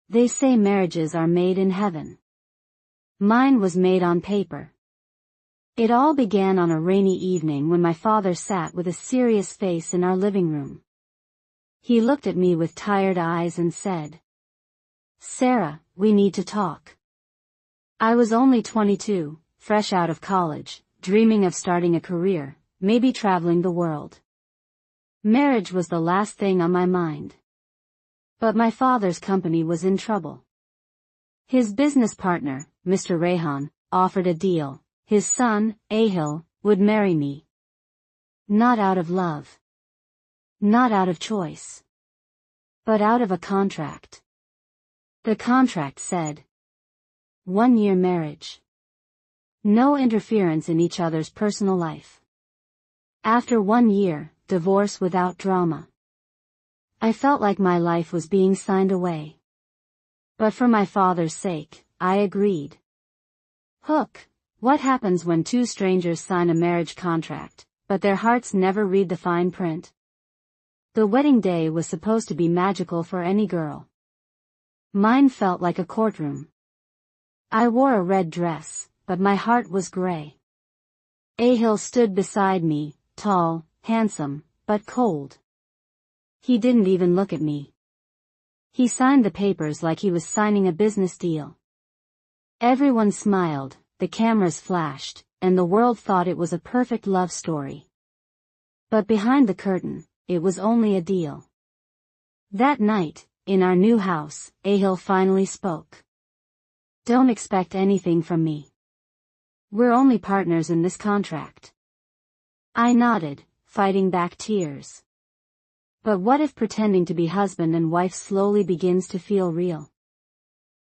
They say marriages are made in heaven. Mine was made on paper. It all began on a rainy evening when my father sat with a serious face in our living room. He looked at me with tired eyes and said, "Sarah, we need to talk." I was only 22, fresh out of college, dreaming of starting a career, maybe traveling the world. Marriage was the last thing on my mind. But my father's company was in trouble. His business partner, Mr. Rehan, offered a deal. His son, Ahil, would marry me. Not out of love. Not out of choice. But out of a contract. The contract said, 1-year marriage. No interference in each other's personal life. After 1 year, divorce without drama. I felt like my life was being signed away. But for my father's sake, I agreed. Hook. What happens when two strangers sign a marriage contract, but their hearts never read the fine print? The wedding day was supposed to be magical for any girl. Mine felt like a courtroom. I wore a red dress, but my heart was gray. Ahil stood beside me, tall, handsome, but cold. He didn't even look at me. He signed the papers like he was signing a business deal. Everyone smiled. The cameras flashed, and the world thought it was a perfect love story. But behind the curtain, it was only a deal. That night, in our new house, Ahil finally spoke. "Don't expect anything from me. We're only partners in this contract." I nodded, fighting back tears. But what if pretending to be husband and wife slowly begins to feel real?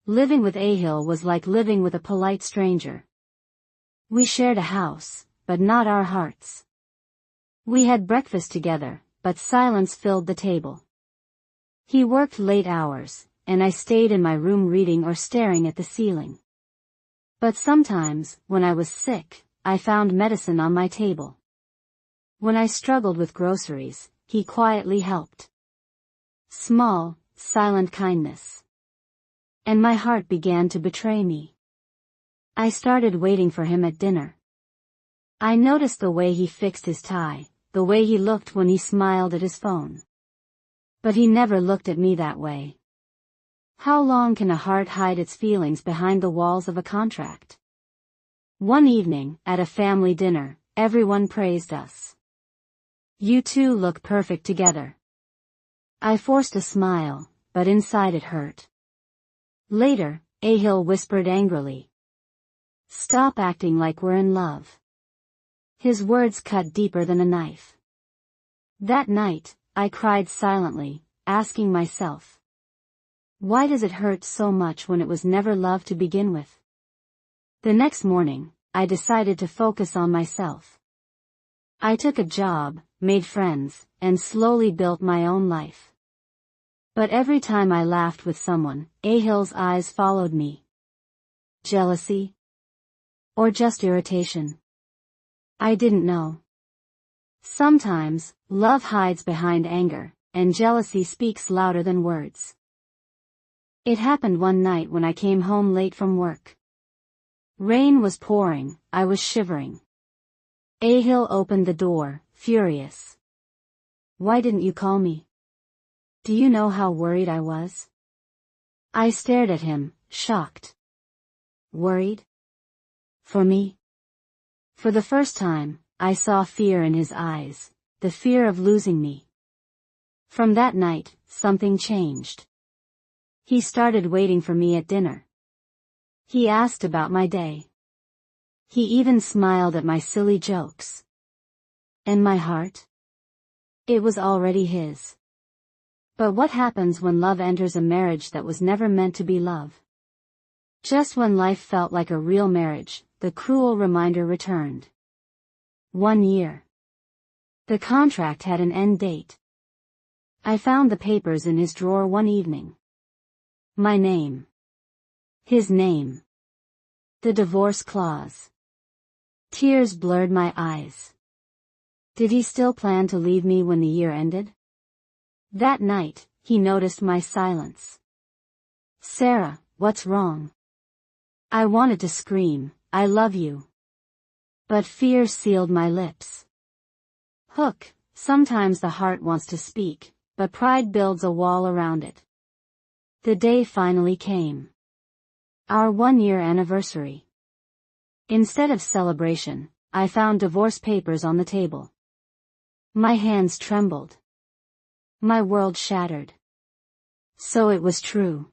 Living with Ahil was like living with a polite stranger. We shared a house, but not our hearts. We had breakfast together, but silence filled the table. He worked late hours, and I stayed in my room reading or staring at the ceiling. But sometimes, when I was sick, I found medicine on my table. When I struggled with groceries, he quietly helped. Small, silent kindness. And my heart began to betray me. I started waiting for him at dinner. I noticed the way he fixed his tie, the way he looked when he smiled at his phone. But he never looked at me that way. How long can a heart hide its feelings behind the walls of a contract? One evening, at a family dinner, everyone praised us. "You two look perfect together." I forced a smile, but inside it hurt. Later, Ahil whispered angrily, "Stop acting like we're in love." His words cut deeper than a knife. That night, I cried silently, asking myself, why does it hurt so much when it was never love to begin with? The next morning, I decided to focus on myself. I took a job, made friends, and slowly built my own life. But every time I laughed with someone, Ahil's eyes followed me. Jealousy? Or just irritation? I didn't know. Sometimes, love hides behind anger, and jealousy speaks louder than words. It happened one night when I came home late from work. Rain was pouring, I was shivering. Ahil opened the door, furious. "Why didn't you call me? Do you know how worried I was?" I stared at him, shocked. Worried? For me? For the first time, I saw fear in his eyes, the fear of losing me. From that night, something changed. He started waiting for me at dinner. He asked about my day. He even smiled at my silly jokes. And my heart? It was already his. But what happens when love enters a marriage that was never meant to be love? Just when life felt like a real marriage, the cruel reminder returned. 1 year. The contract had an end date. I found the papers in his drawer one evening. My name. His name. The divorce clause. Tears blurred my eyes. Did he still plan to leave me when the year ended? That night, he noticed my silence. Sarah, what's wrong? I wanted to scream, I love you. But fear sealed my lips. Hook, sometimes the heart wants to speak, but pride builds a wall around it. The day finally came. Our 1-year anniversary. Instead of celebration, I found divorce papers on the table. My hands trembled. My world shattered. So it was true.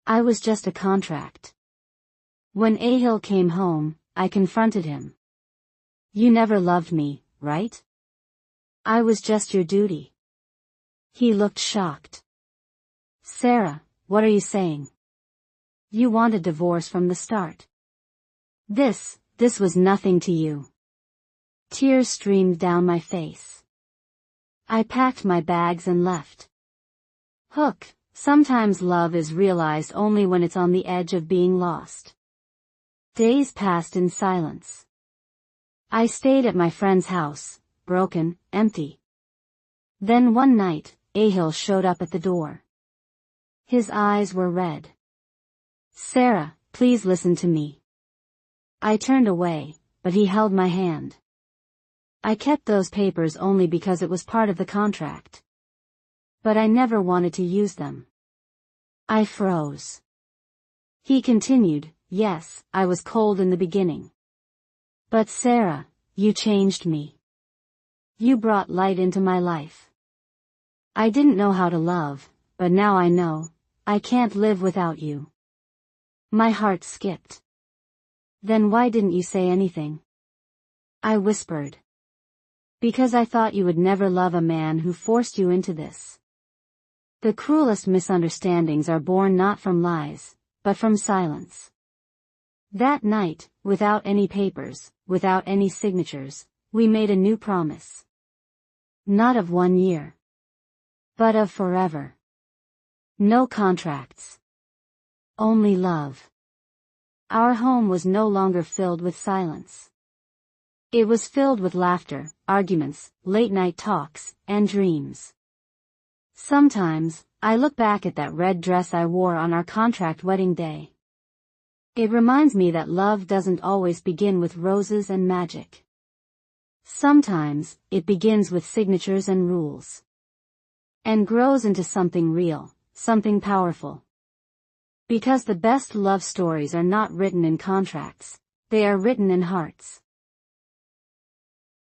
I was just a contract. When Ahil came home, I confronted him. You never loved me, right? I was just your duty. He looked shocked. Sarah, what are you saying? You wanted divorce from the start. This was nothing to you. Tears streamed down my face. I packed my bags and left. Hook, sometimes love is realized only when it's on the edge of being lost. Days passed in silence. I stayed at my friend's house, broken, empty. Then one night, Ahil showed up at the door. His eyes were red. Sarah, please listen to me. I turned away, but he held my hand. I kept those papers only because it was part of the contract. But I never wanted to use them. I froze. He continued, yes, I was cold in the beginning. But Sarah, you changed me. You brought light into my life. I didn't know how to love, but now I know, I can't live without you. My heart skipped. Then why didn't you say anything? I whispered. Because I thought you would never love a man who forced you into this. The cruelest misunderstandings are born not from lies, but from silence. That night, without any papers, without any signatures, we made a new promise. Not of 1 year. But of forever. No contracts. Only love. Our home was no longer filled with silence. It was filled with laughter, arguments, late-night talks, and dreams. Sometimes, I look back at that red dress I wore on our contract wedding day. It reminds me that love doesn't always begin with roses and magic. Sometimes, it begins with signatures and rules. And grows into something real, something powerful. Because the best love stories are not written in contracts, they are written in hearts.